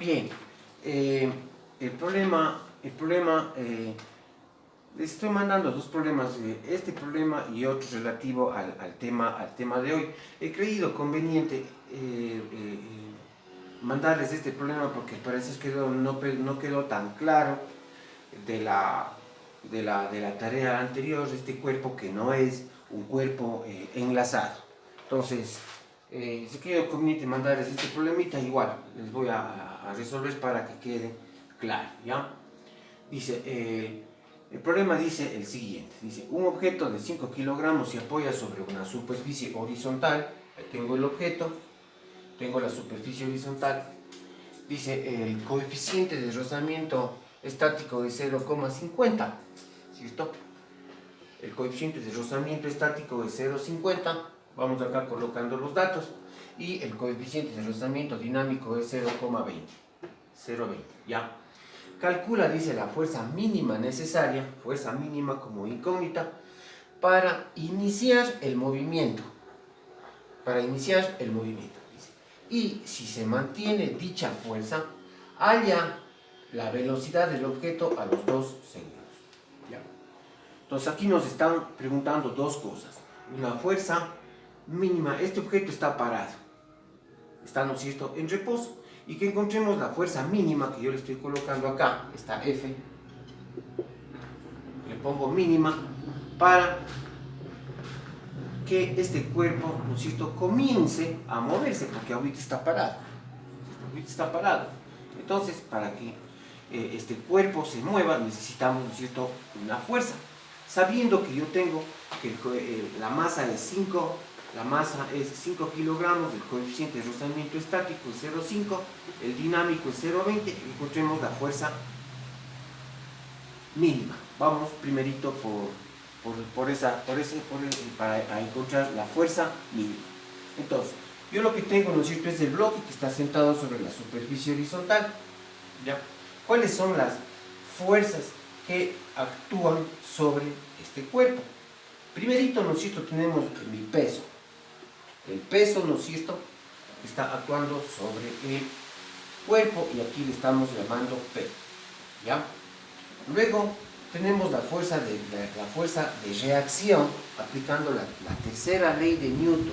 Bien, les estoy mandando dos problemas, este problema y otro relativo al tema de hoy. He creído conveniente mandarles este problema porque parece que no quedó tan claro de la tarea anterior, este cuerpo que no es un cuerpo enlazado. Entonces, si quiero conveniente mandarles este problemita, igual les voy a resolver para que quede claro, ¿ya? Dice, el problema dice el siguiente, dice, un objeto de 5 kilogramos se apoya sobre una superficie horizontal. Ahí tengo el objeto, tengo la superficie horizontal. Dice, el coeficiente de rozamiento estático de 0,50, ¿cierto? El coeficiente de rozamiento estático es 0,50, vamos acá colocando los datos, y el coeficiente de rozamiento dinámico es 0,20, 0,20, ¿ya? Calcula, dice, la fuerza mínima necesaria, fuerza mínima como incógnita, para iniciar el movimiento, dice. Y si se mantiene dicha fuerza, halla la velocidad del objeto a los 2 segundos. ¿Ya? Entonces aquí nos están preguntando dos cosas. La fuerza mínima, este objeto está parado, está, ¿no es cierto?, en reposo, y que encontremos la fuerza mínima que yo le estoy colocando acá, esta F, le pongo mínima para que este cuerpo, ¿no es cierto?, comience a moverse, porque ahorita está parado. Entonces, para que este cuerpo se mueva, necesitamos, ¿no es cierto?, una fuerza. Sabiendo que yo tengo que la masa es 5 kilogramos, el coeficiente de rozamiento estático es 0,5, el dinámico es 0,20, encontremos la fuerza mínima. Vamos primerito para encontrar la fuerza mínima. Entonces, yo lo que tengo, ¿no es cierto?, es el bloque que está sentado sobre la superficie horizontal. ¿Ya? ¿Cuáles son las fuerzas que actúan sobre este cuerpo? Primerito, ¿no es cierto?, tenemos mi peso. El peso, ¿no es cierto?, está actuando sobre el cuerpo y aquí le estamos llamando P. ¿Ya? Luego tenemos la fuerza de reacción, aplicando la tercera ley de Newton,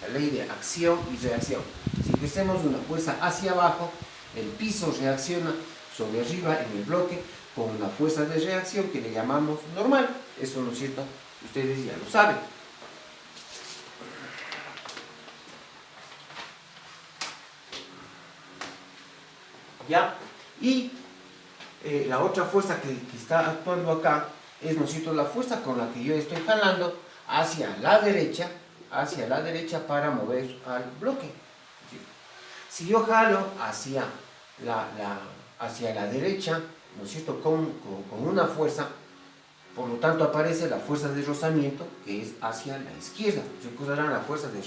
la ley de acción y reacción. Si ejercemos una fuerza hacia abajo, el piso reacciona sobre arriba en el bloque con una fuerza de reacción que le llamamos normal. Eso, ¿no es cierto?, ustedes ya lo saben. ¿Ya? Y la otra fuerza que está actuando acá es, ¿no es cierto?, la fuerza con la que yo estoy jalando hacia la derecha para mover al bloque. Si yo jalo hacia la derecha, ¿no es cierto?, con una fuerza, por lo tanto aparece la fuerza de rozamiento, que es hacia la izquierda. Recordarán, la fuerza de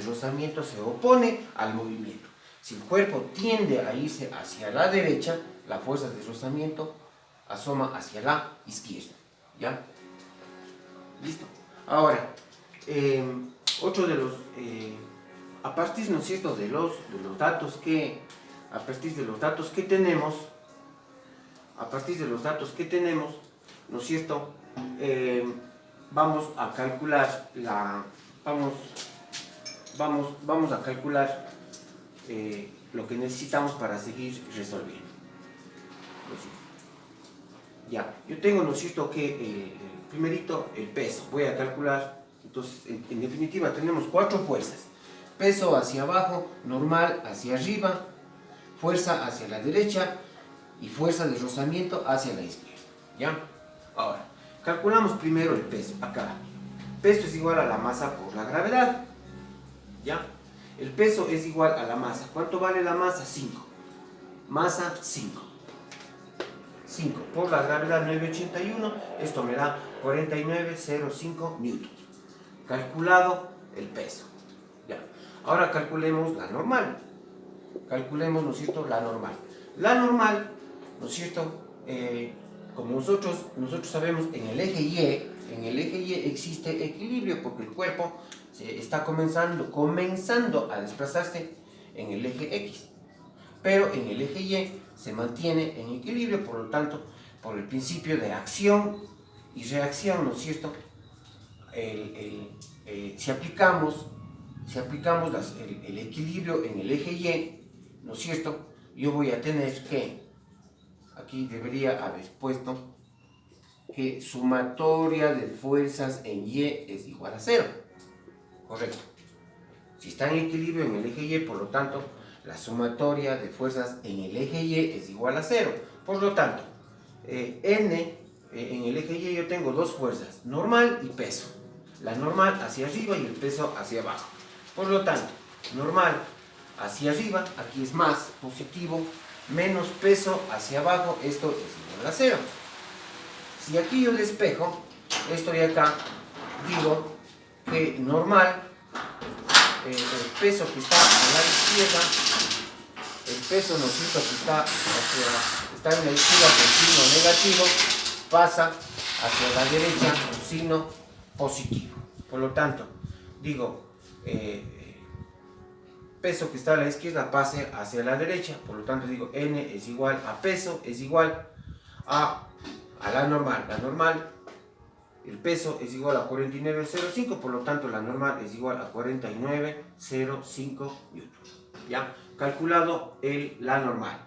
rozamiento se opone al movimiento. Si el cuerpo tiende a irse hacia la derecha, la fuerza de rozamiento asoma hacia la izquierda. ¿Ya? ¿Listo? Ahora, otro de los... a partir, ¿no es cierto?, de los datos que... A partir de los datos que tenemos, ¿no es cierto?, vamos a calcular vamos a calcular lo que necesitamos para seguir resolviendo. Ya, yo tengo, ¿no es cierto?, que primerito el peso, voy a calcular. Entonces, en definitiva, tenemos 4 fuerzas: peso hacia abajo, normal hacia arriba, fuerza hacia la derecha y fuerza de rozamiento hacia la izquierda. ¿Ya? Ahora, calculamos primero el peso, acá. Peso es igual a la masa por la gravedad. ¿Ya? El peso es igual a la masa. ¿Cuánto vale la masa? 5. Masa 5. 5 por la gravedad 981, esto me da 49,05 newtons. Calculado el peso. Ya. Ahora calculemos la normal. Calculemos, ¿no es cierto?, la normal. La normal, ¿no es cierto?, como nosotros sabemos, en el eje Y existe equilibrio porque el cuerpo está comenzando a desplazarse en el eje X. pero en el eje Y se mantiene en equilibrio, por lo tanto, por el principio de acción y reacción, ¿no es cierto? Si aplicamos el equilibrio en el eje Y, ¿no es cierto? Yo voy a tener que, aquí debería haber puesto que sumatoria de fuerzas en Y es igual a 0. Correcto. Si está en equilibrio en el eje Y, por lo tanto, la sumatoria de fuerzas en el eje Y es igual a 0. Por lo tanto, N en el eje Y yo tengo dos fuerzas, normal y peso. La normal hacia arriba y el peso hacia abajo. Por lo tanto, normal hacia arriba, aquí es más positivo, menos peso hacia abajo, esto es igual a 0. Si aquí yo despejo, esto de acá, digo que normal, el peso que está a la izquierda, el peso nocito que está en la izquierda con signo negativo, pasa hacia la derecha con signo positivo. Por lo tanto, digo, peso que está a la izquierda pase hacia la derecha, por lo tanto digo N es igual a peso, es igual a la normal. La normal, el peso es igual a 49,05, por lo tanto la normal es igual a 49,05 newtons. ¿Ya? Calculado la normal.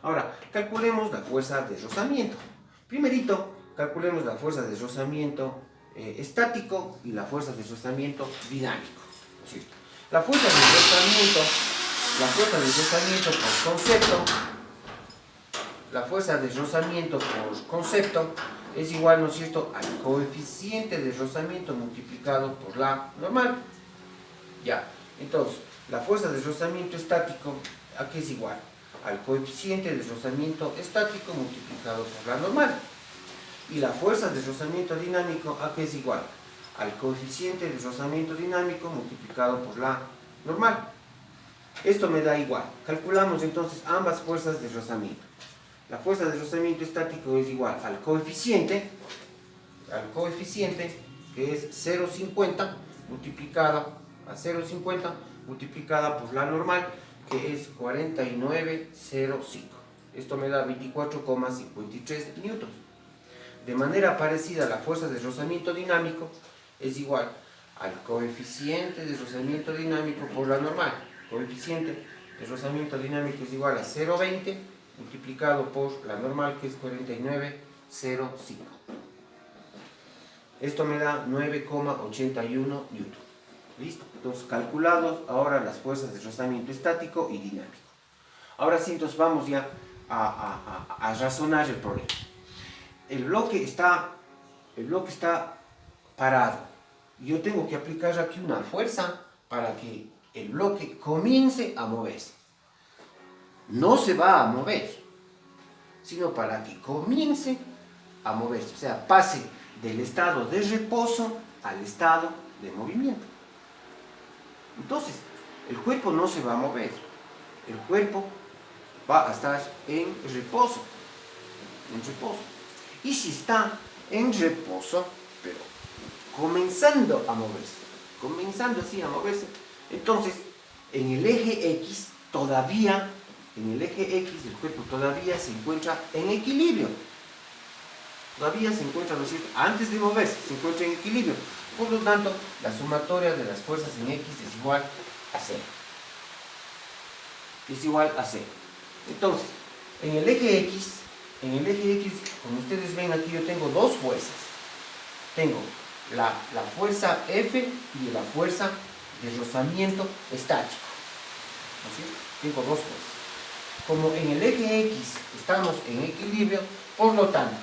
Ahora, calculemos la fuerza de rozamiento. Primerito, calculemos la fuerza de rozamiento estático y la fuerza de rozamiento dinámico. ¿Sí? La fuerza de rozamiento por concepto, es igual, ¿no es cierto?, al coeficiente de rozamiento multiplicado por la normal. Ya, entonces, la fuerza de rozamiento estático, ¿a qué es igual? Al coeficiente de rozamiento estático multiplicado por la normal. Y la fuerza de rozamiento dinámico, ¿a qué es igual? Al coeficiente de rozamiento dinámico multiplicado por la normal. Esto me da igual. Calculamos entonces ambas fuerzas de rozamiento. La fuerza de rozamiento estático es igual al coeficiente que es 0,50 multiplicada a 0,50 multiplicada por la normal, que es 49,05. Esto me da 24,53 newtons. De manera parecida, la fuerza de rozamiento dinámico es igual al coeficiente de rozamiento dinámico por la normal. Coeficiente de rozamiento dinámico es igual a 0,20 multiplicado por la normal, que es 49,05. Esto me da 9,81 newton. ¿Listo? Entonces, calculados ahora las fuerzas de rozamiento estático y dinámico. Ahora sí, entonces vamos ya a razonar el problema. El bloque está parado. Yo tengo que aplicar aquí una fuerza para que el bloque comience a moverse. No se va a mover, sino para que comience a moverse. O sea, pase del estado de reposo al estado de movimiento. Entonces, el cuerpo no se va a mover. El cuerpo va a estar en reposo. Y si está en reposo, pero comenzando así a moverse, entonces en el eje X el cuerpo todavía se encuentra en equilibrio. Todavía se encuentra, ¿no es cierto?, antes de moverse, se encuentra en equilibrio. Por lo tanto, la sumatoria de las fuerzas en X es igual a 0. Es igual a 0. Entonces, en el eje X, como ustedes ven aquí, yo tengo dos fuerzas. Tengo la fuerza F y la fuerza de rozamiento estático. ¿No es cierto? Tengo dos fuerzas. Como en el eje X estamos en equilibrio, por lo tanto,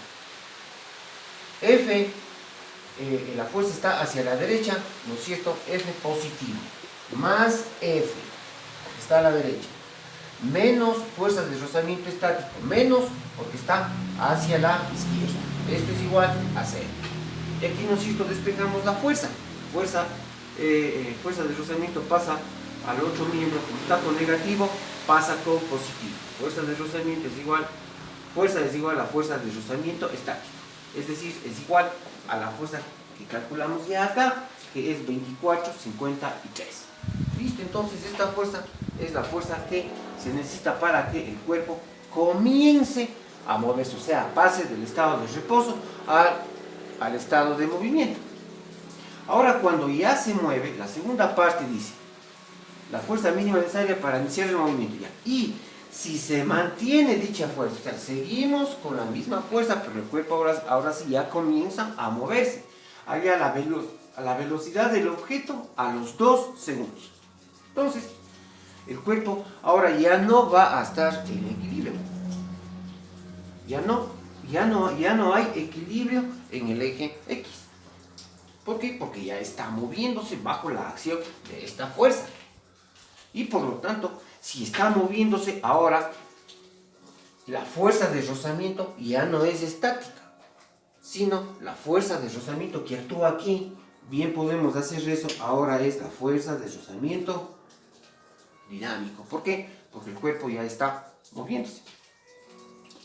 F, la fuerza está hacia la derecha, ¿no es cierto?, F positivo, más F, está a la derecha, menos fuerza de rozamiento estático, menos porque está hacia la izquierda. Esto es igual a 0. Y aquí, ¿no es cierto?, despejamos la fuerza. Fuerza de rozamiento pasa al otro miembro, como está con negativo, pasa con positivo. Fuerza de rozamiento es igual a fuerza de rozamiento estático. Es decir, es igual a la fuerza que calculamos ya acá, que es 24,53. Listo, entonces esta fuerza es la fuerza que se necesita para que el cuerpo comience a moverse, o sea, pase del estado de reposo al estado de movimiento. Ahora, cuando ya se mueve, la segunda parte dice, la fuerza mínima necesaria para iniciar el movimiento. Ya. Y si se mantiene dicha fuerza, o sea, seguimos con la misma fuerza, pero el cuerpo ahora sí ya comienza a moverse, a la velocidad del objeto a los 2 segundos. Entonces, el cuerpo ahora ya no va a estar en equilibrio. Ya no hay equilibrio en el eje X. ¿Por qué? Porque ya está moviéndose bajo la acción de esta fuerza. Y por lo tanto, si está moviéndose ahora, la fuerza de rozamiento ya no es estática, sino la fuerza de rozamiento que actúa aquí, bien podemos hacer eso, ahora es la fuerza de rozamiento dinámico. ¿Por qué? Porque el cuerpo ya está moviéndose,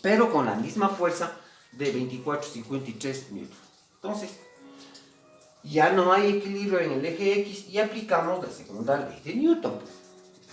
pero con la misma fuerza de 24,53 newtons. Entonces, ya no hay equilibrio en el eje X y aplicamos la segunda ley de Newton.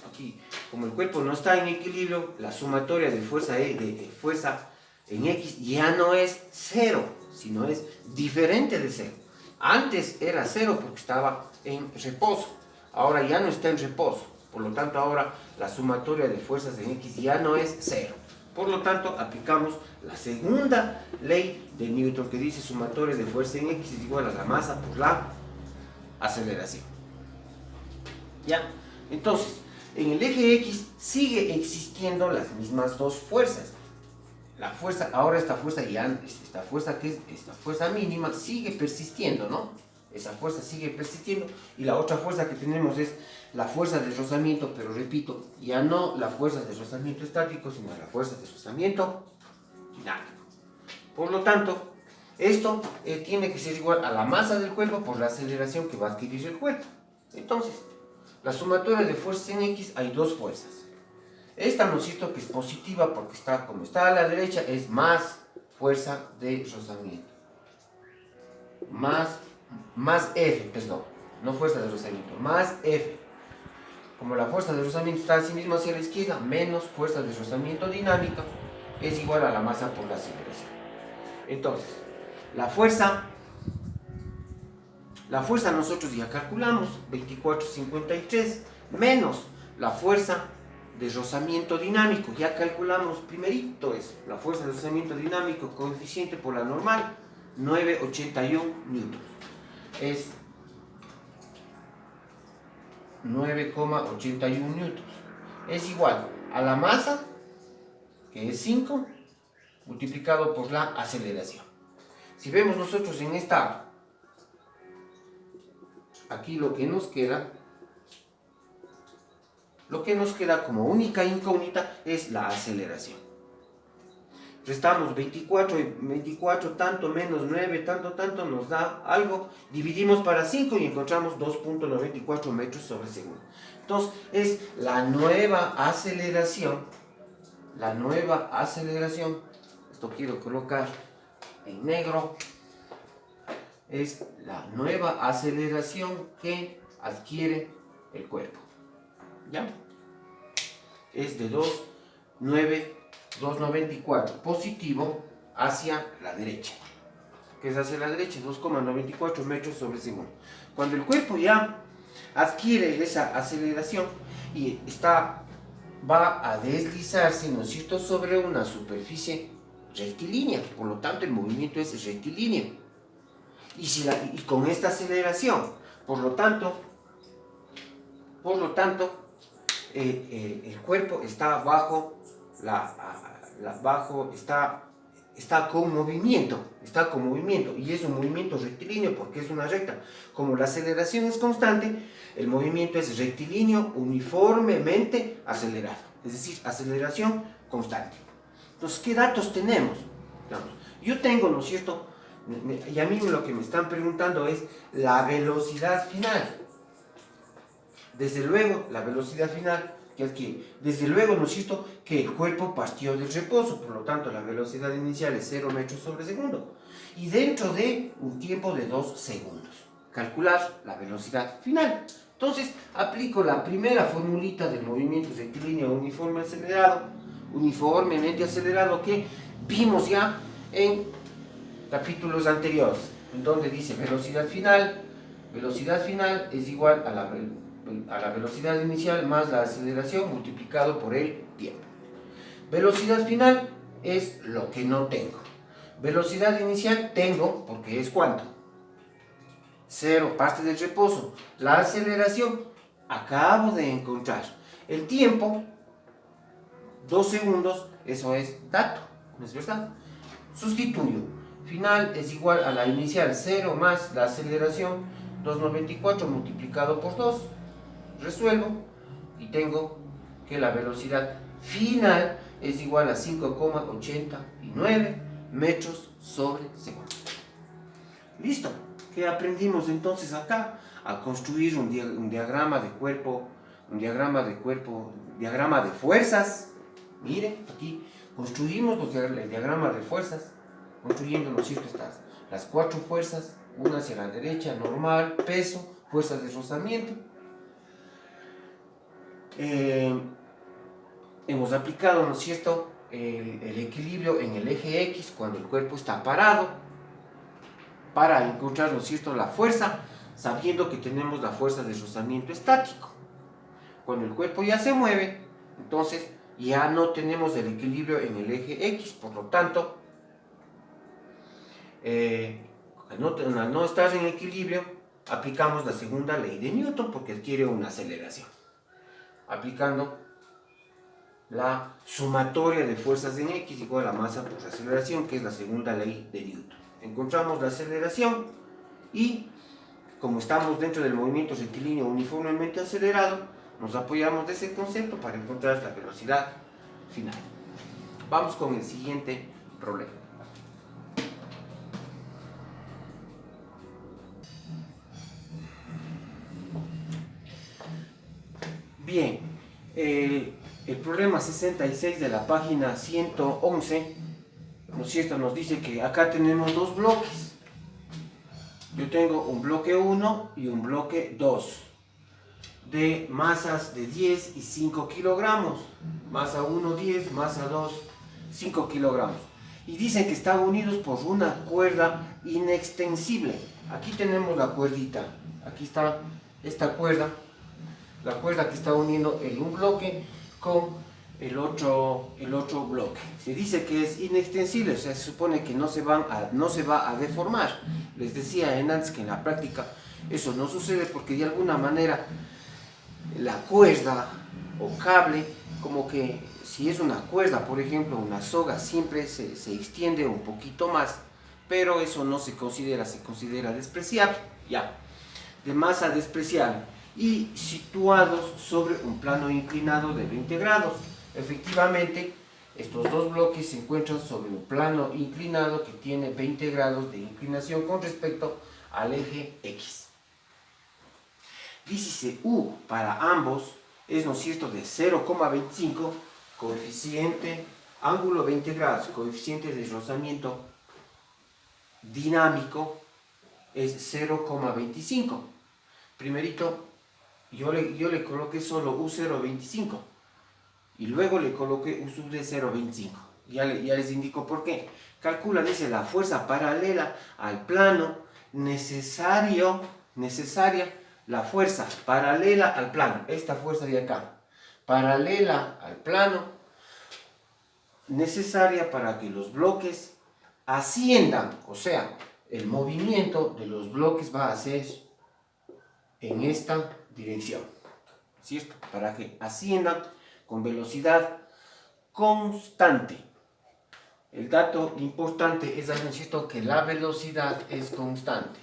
Aquí, como el cuerpo no está en equilibrio, la sumatoria de fuerza en X ya no es 0, sino es diferente de 0. Antes era 0 porque estaba en reposo, ahora ya no está en reposo. Por lo tanto, ahora la sumatoria de fuerzas en X ya no es 0. Por lo tanto, aplicamos la segunda ley de Newton que dice sumatoria de fuerza en X es igual a la masa por la aceleración. ¿Ya? Entonces, en el eje X sigue existiendo las mismas dos fuerzas. La fuerza, ahora esta fuerza que es esta fuerza mínima sigue persistiendo, ¿no? Esa fuerza sigue persistiendo y la otra fuerza que tenemos es la fuerza de rozamiento, pero repito, ya no la fuerza de rozamiento estático, sino la fuerza de rozamiento dinámico. Por lo tanto, esto tiene que ser igual a la masa del cuerpo por la aceleración que va a adquirir el cuerpo. Entonces, la sumatoria de fuerzas en X hay dos fuerzas. Esta, ¿no es cierto?, que es positiva porque como está a la derecha, es más fuerza de rozamiento. Más F, perdón, no fuerza de rozamiento, más F. Como la fuerza de rozamiento está así mismo hacia la izquierda, menos fuerza de rozamiento dinámica es igual a la masa por la aceleración. Entonces, la fuerza nosotros ya calculamos, 24,53, menos la fuerza de rozamiento dinámico, ya calculamos primerito eso, la fuerza de rozamiento dinámico, coeficiente por la normal, 9,81 newtons. Es 9,81 newtons. Es igual a la masa, que es 5, multiplicado por la aceleración. Si vemos nosotros en esta, aquí lo que nos queda como única incógnita es la aceleración. Restamos 24 y 24 tanto menos 9 tanto nos da algo, dividimos para 5 y encontramos 2,94 metros sobre segundo. Entonces es la nueva aceleración, esto quiero colocar en negro, es la nueva aceleración que adquiere el cuerpo. ¿Ya? Es de 2,94 positivo hacia la derecha. ¿Qué es hacia la derecha? 2,94 metros sobre segundo. Cuando el cuerpo ya adquiere esa aceleración y va a deslizarse, ¿no es cierto?, sobre una superficie rectilínea. Por lo tanto, el movimiento es rectilíneo. Y con esta aceleración, por lo tanto, el cuerpo está está con movimiento, y es un movimiento rectilíneo porque es una recta. Como la aceleración es constante, el movimiento es rectilíneo uniformemente acelerado, es decir, aceleración constante. Entonces, ¿qué datos tenemos? Yo tengo, ¿no es cierto?, y a mí lo que me están preguntando es la velocidad final. Desde luego, la velocidad final que adquiere. Desde luego, ¿no es cierto?, que el cuerpo partió del reposo, por lo tanto, la velocidad inicial es 0 metros sobre segundo. Y dentro de un tiempo de 2 segundos, calcular la velocidad final. Entonces aplico la primera formulita del movimiento rectilíneo uniformemente acelerado que vimos ya en capítulos anteriores, en donde dice velocidad final es igual a la velocidad inicial más la aceleración multiplicado por el tiempo. Velocidad final es lo que no tengo. Velocidad inicial tengo, porque es ¿cuánto? 0, parte del reposo. La aceleración acabo de encontrar. El tiempo, 2 segundos, eso es dato, ¿no es verdad? Sustituyo. Final es igual a la inicial, 0 más la aceleración, 2,94 multiplicado por 2. Resuelvo y tengo que la velocidad final es igual a 5,89 metros sobre segundo. Listo. ¿Qué aprendimos entonces acá? A construir un diagrama de cuerpo, diagrama de fuerzas. Miren, aquí construimos el diagrama de fuerzas, construyendo, ¿no es cierto?, las 4 fuerzas, una hacia la derecha, normal, peso, fuerzas de rozamiento. Hemos aplicado, ¿no es cierto?, el equilibrio en el eje X cuando el cuerpo está parado, para encontrar, ¿no es cierto?, la fuerza, sabiendo que tenemos la fuerza de rozamiento estático. Cuando el cuerpo ya se mueve, entonces ya no tenemos el equilibrio en el eje X, por lo tanto, al no estar en equilibrio, aplicamos la segunda ley de Newton porque adquiere una aceleración. Aplicando la sumatoria de fuerzas en X igual a masa por aceleración, que es la segunda ley de Newton. Encontramos la aceleración y, como estamos dentro del movimiento rectilíneo uniformemente acelerado, nos apoyamos de ese concepto para encontrar la velocidad final. Vamos con el siguiente problema. Bien, el problema 66 de la página 111, ¿no es cierto?, nos dice que acá tenemos dos bloques. Yo tengo un bloque 1 y un bloque 2 de masas de 10 y 5 kilogramos. Masa 1, 10, masa 2, 5 kilogramos. Y dicen que están unidos por una cuerda inextensible. Aquí tenemos la cuerdita. Aquí está esta cuerda. La cuerda que está uniendo un bloque con el otro bloque. Se dice que es inextensible, o sea, se supone que no se va a deformar. Les decía antes que en la práctica eso no sucede porque de alguna manera la cuerda o cable, como que si es una cuerda, por ejemplo, una soga, siempre se extiende un poquito más, pero eso no se considera, se considera despreciable, ya, de masa despreciable, y situados sobre un plano inclinado de 20 grados. Efectivamente, estos dos bloques se encuentran sobre un plano inclinado que tiene 20 grados de inclinación con respecto al eje X. Dice U para ambos es, ¿no es cierto?, de 0,25, coeficiente, ángulo 20 grados, coeficiente de rozamiento dinámico es 0,25. Primerito, yo le coloqué solo U0,25 y luego le coloqué U sub de 0,25. Ya les indico por qué. Calcula, dice, la fuerza paralela al plano necesaria, la fuerza paralela al plano, esta fuerza de acá, paralela al plano, necesaria para que los bloques asciendan, o sea, el movimiento de los bloques va a ser en esta dirección, ¿cierto? Para que asciendan con velocidad constante. El dato importante es, ¿no es cierto?, que la velocidad es constante.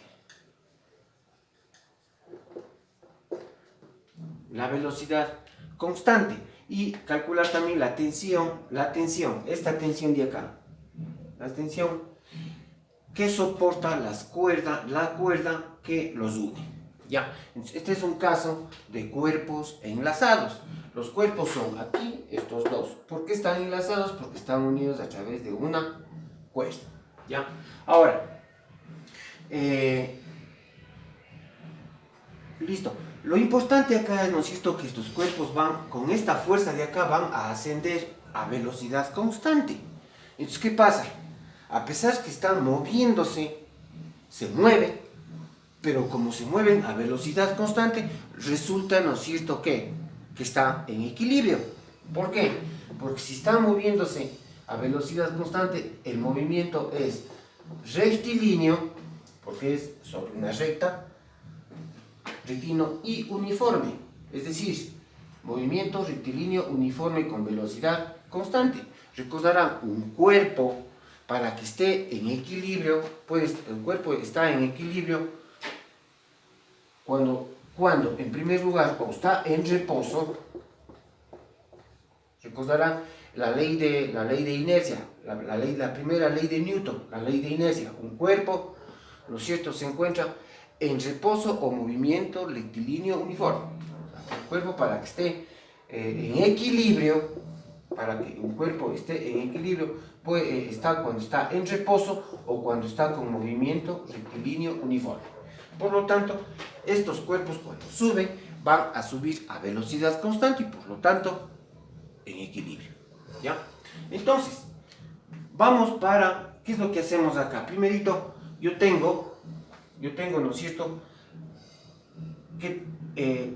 La velocidad constante. Y calcular también la tensión, esta tensión de acá. La tensión que soporta la cuerda que los une. Ya, este es un caso de cuerpos enlazados. Los cuerpos son aquí, estos dos. ¿Por qué están enlazados? Porque están unidos a través de una cuerda. ¿Ya? Ahora, Listo. Lo importante acá es, ¿no es cierto?, que estos cuerpos van, con esta fuerza de acá, van a ascender a velocidad constante. Entonces, ¿qué pasa? A pesar que están moviéndose, se mueven, pero como se mueven a velocidad constante, resulta, ¿no es cierto?, que está en equilibrio. ¿Por qué? Porque si están moviéndose a velocidad constante, el movimiento es rectilíneo, porque es sobre una recta, rectilíneo y uniforme, es decir, movimiento rectilíneo uniforme con velocidad constante. Recordarán, un cuerpo, para que esté en equilibrio, pues el cuerpo está en equilibrio cuando en primer lugar, o está en reposo. Recordarán la ley de inercia, la primera ley de Newton, la ley de inercia. Un cuerpo, ¿no es cierto?, se encuentra en reposo o movimiento rectilíneo uniforme. El cuerpo, para que esté en equilibrio, para que un cuerpo esté en equilibrio, puede estar cuando está en reposo o cuando está con movimiento rectilíneo uniforme. Por lo tanto, estos cuerpos, cuando suben, van a subir a velocidad constante y por lo tanto en equilibrio. ¿Ya? Entonces, vamos para, ¿qué es lo que hacemos acá? Primerito, yo tengo, ¿no es cierto?, que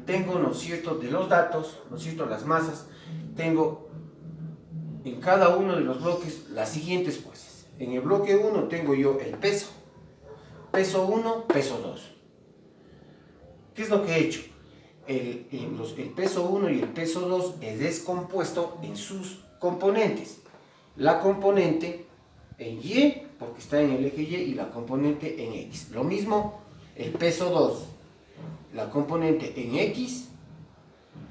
tengo, ¿no es cierto?, de los datos, ¿no es cierto?, las masas, tengo en cada uno de los bloques las siguientes fuerzas. En el bloque 1 tengo yo el peso, peso 1, peso 2. ¿Qué es lo que he hecho? El peso 1 y el peso 2 es descompuesto en sus componentes. La componente en Y, porque está en el eje Y, y la componente en X. Lo mismo el peso 2, la componente en X.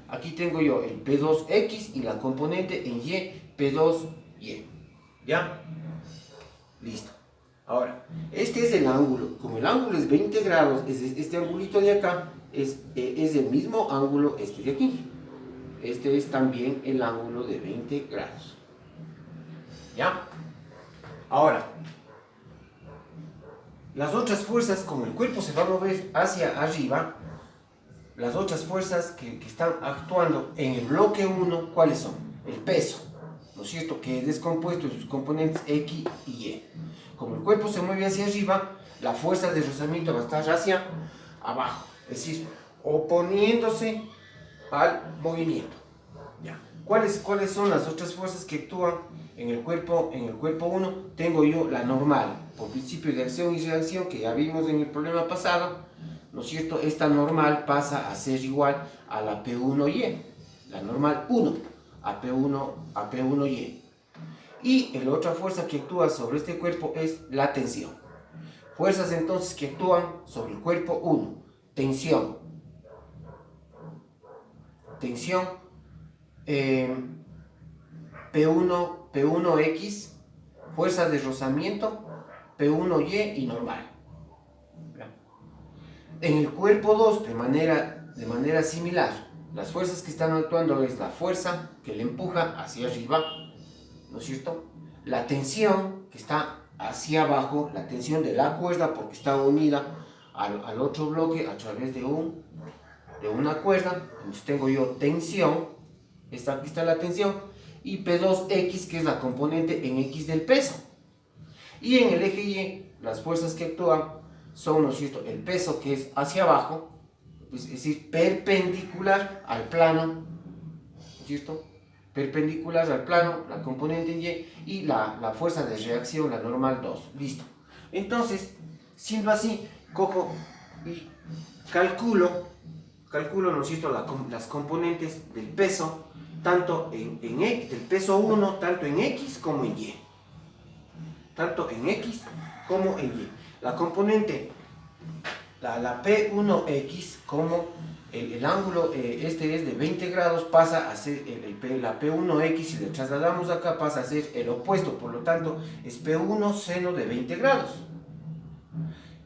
Aquí tengo yo el P2X y la componente en Y, P2Y. ¿Ya? Listo. Ahora, este es el ángulo. Como el ángulo es 20 grados, este angulito de acá es el mismo ángulo este de aquí. Este es también el ángulo de 20 grados. ¿Ya? Ahora, las otras fuerzas, como el cuerpo se va a mover hacia arriba, las otras fuerzas que están actuando en el bloque 1, ¿cuáles son? El peso, ¿no es cierto?, que es descompuesto en sus componentes X y Y. Como el cuerpo se mueve hacia arriba, la fuerza de rozamiento va a estar hacia abajo, es decir, oponiéndose al movimiento. ¿Ya? ¿Cuáles son las otras fuerzas que actúan en el cuerpo 1? Tengo yo la normal, por principio de acción y reacción, que ya vimos en el problema pasado, ¿no es cierto? Esta normal pasa a ser igual a la P1Y, la normal 1 a P1Y. Y la otra fuerza que actúa sobre este cuerpo es la tensión. Fuerzas entonces que actúan sobre el cuerpo 1. Tensión. Tensión P1X, fuerza de rozamiento P1Y y normal. En el cuerpo 2, de manera similar, las fuerzas que están actuando es la fuerza que le empuja hacia arriba, ¿no es cierto? La tensión que está hacia abajo, la tensión de la cuerda, porque está unida al otro bloque a través de una cuerda. Entonces tengo yo tensión, aquí está la tensión, y P2X, que es la componente en X del peso. Y en el eje Y, las fuerzas que actúan son, ¿no es cierto?, el peso, que es hacia abajo, es decir, perpendicular al plano, ¿no es cierto?, perpendicular al plano, la componente en Y, y la fuerza de reacción, la normal 2. Listo. Entonces, siendo así, cojo y calculo, ¿no es cierto?, las componentes del peso, tanto en X, del peso 1, tanto en X como en Y. Tanto en X como en Y. La componente, la P1X, como el ángulo este es de 20 grados, pasa a ser la P1X, si le trasladamos acá, pasa a ser el opuesto, por lo tanto es P1 seno de 20 grados.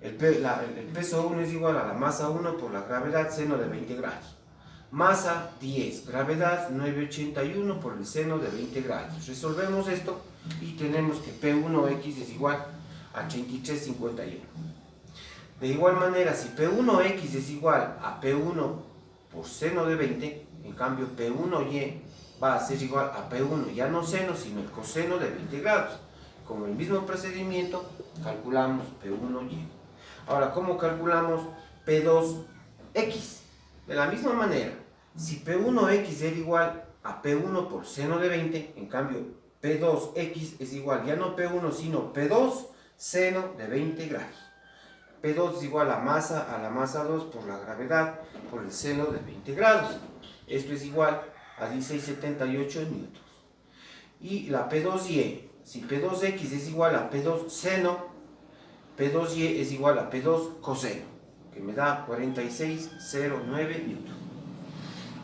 El peso 1 es igual a la masa 1 por la gravedad seno de 20 grados. Masa 10, gravedad 981 por el seno de 20 grados. Resolvemos esto y tenemos que P1X es igual a 33,51. De igual manera, si P1X es igual a P1 por seno de 20, en cambio P1Y va a ser igual a P1, ya no seno, sino el coseno de 20 grados. Con el mismo procedimiento, calculamos P1Y. Ahora, ¿cómo calculamos P2X? De la misma manera, si P1X era igual a P1 por seno de 20, en cambio P2X es igual, ya no P1, sino P2 seno de 20 grados. P2 es igual a la masa 2 por la gravedad por el seno de 20 grados. Esto es igual a 1678 newtons. Y la P2Y, si P2X es igual a P2 seno, P2Y es igual a P2 coseno, que me da 4609 newtons.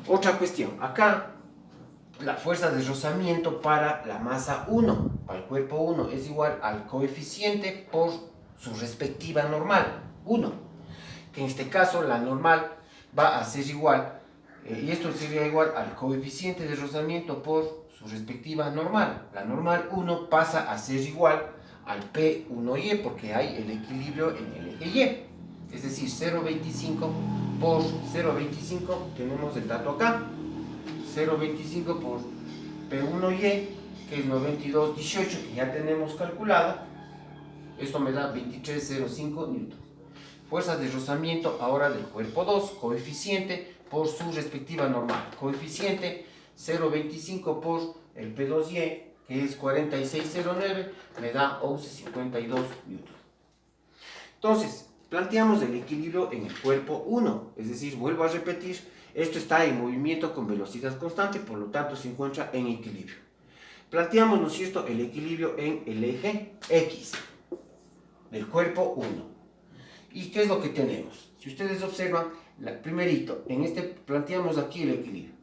Otra cuestión, acá la fuerza de rozamiento para la masa 1, para el cuerpo 1, es igual al coeficiente por su respectiva normal, 1, que en este caso la normal va a ser igual, y esto sería igual al coeficiente de rozamiento por su respectiva normal. La normal 1 pasa a ser igual al P1Y porque hay el equilibrio en el eje Y. Es decir, 0,25 por 0,25, tenemos el dato acá, 0,25 por P1Y, que es 92,18, que ya tenemos calculado. Esto me da 23,05 newtons. Fuerza de rozamiento ahora del cuerpo 2, coeficiente por su respectiva normal. Coeficiente 0,25 por el P2Y, que es 4609, me da 11,52 newtons. Entonces, planteamos el equilibrio en el cuerpo 1, es decir, vuelvo a repetir, esto está en movimiento con velocidad constante, por lo tanto se encuentra en equilibrio. Planteamos, ¿no es cierto?, el equilibrio en el eje X del cuerpo 1. ¿Y qué es lo que tenemos? Si ustedes observan, primerito, planteamos aquí el equilibrio.